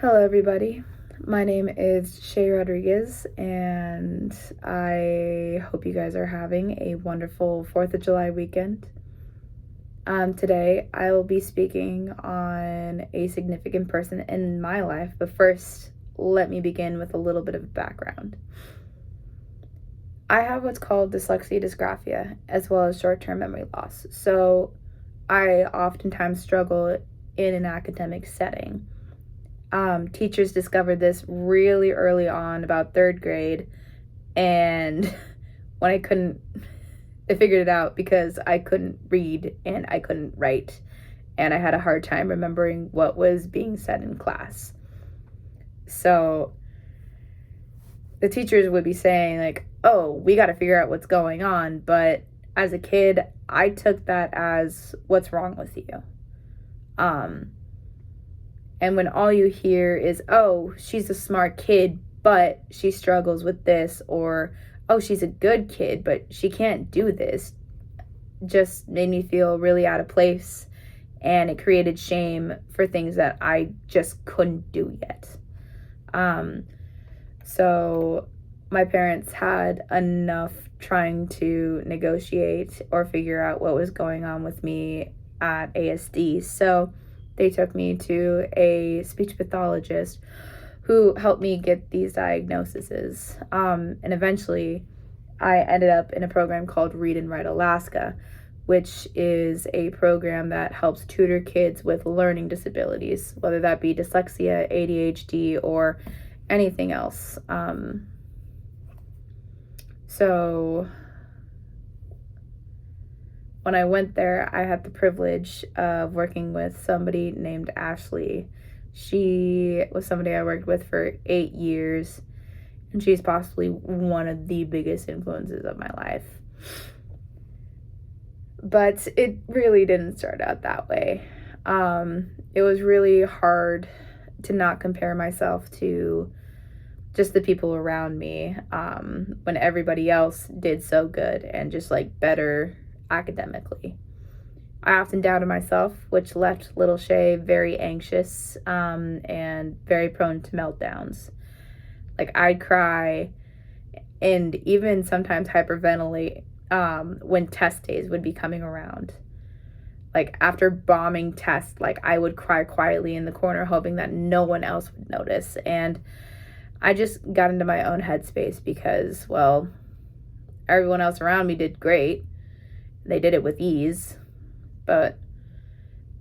Hello, everybody. My name is Shea Rodriguez, and I hope you guys are having a wonderful 4th of July weekend. Today, I will be speaking on a significant person in my life, but first, let me begin with a little bit of background. I have what's called dyslexia dysgraphia, as well as short-term memory loss, so I oftentimes struggle in an academic setting. Teachers discovered this really early on, about 3rd grade, and when they figured it out because I couldn't read and I couldn't write, and I had a hard time remembering what was being said in class. So the teachers would be saying, like, oh, we got to figure out what's going on, but as a kid, I took that as, what's wrong with you? And when all you hear is, oh, she's a smart kid, but she struggles with this, or, oh, she's a good kid, but she can't do this, just made me feel really out of place. And it created shame for things that I just couldn't do yet. So my parents had enough trying to negotiate or figure out what was going on with me at ASD. So they took me to a speech pathologist who helped me get these diagnoses. And eventually, I ended up in a program called Read and Write Alaska, which is a program that helps tutor kids with learning disabilities, whether that be dyslexia, ADHD, or anything else. So when I went there, I had the privilege of working with somebody named Ashley. She was somebody I worked with for 8 years, and she's possibly one of the biggest influences of my life. But it really didn't start out that way. It was really hard to not compare myself to just the people around me when everybody else did so good and just like better academically. I often doubted myself, which left little Shea very anxious and very prone to meltdowns. Like, I'd cry and even sometimes hyperventilate when test days would be coming around. Like, after bombing tests, like, I would cry quietly in the corner hoping that no one else would notice. And I just got into my own headspace because, well, everyone else around me did great. They did it with ease. But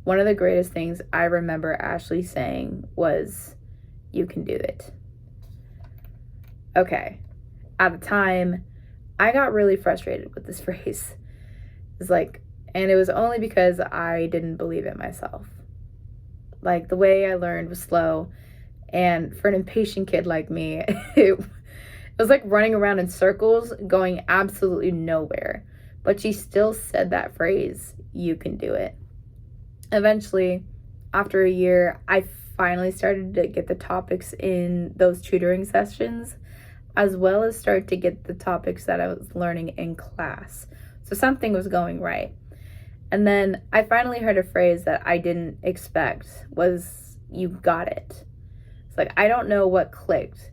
one of the greatest things I remember Ashley saying was, you can do it. Okay. At the time, I got really frustrated with this phrase. It's like, and it was only because I didn't believe it myself. Like, the way I learned was slow. And for an impatient kid like me, it was like running around in circles, going absolutely nowhere. But she still said that phrase, you can do it. Eventually, after a year, I finally started to get the topics in those tutoring sessions, as well as start to get the topics that I was learning in class. So something was going right. And then I finally heard a phrase that I didn't expect was, you got it. It's like, I don't know what clicked,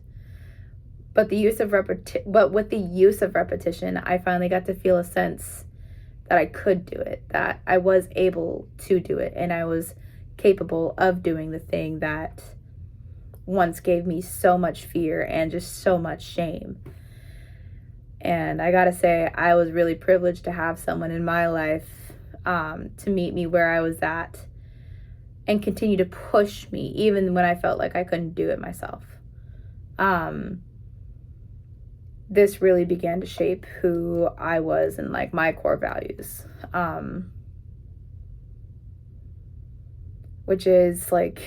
but with the use of repetition, I finally got to feel a sense that I could do it, that I was able to do it, and I was capable of doing the thing that once gave me so much fear and just so much shame. And I gotta say, I was really privileged to have someone in my life to meet me where I was at and continue to push me even when I felt like I couldn't do it myself. This really began to shape who I was and like my core values, which is like,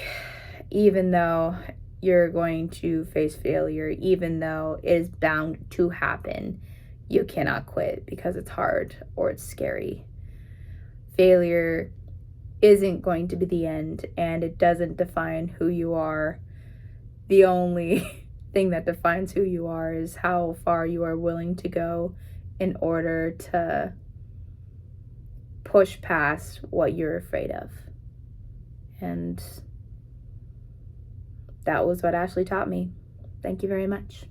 even though you're going to face failure, even though it is bound to happen, you cannot quit because it's hard or it's scary. Failure isn't going to be the end, and it doesn't define who you are. The only thing that defines who you are is how far you are willing to go in order to push past what you're afraid of. And that was what Ashley taught me. Thank you very much.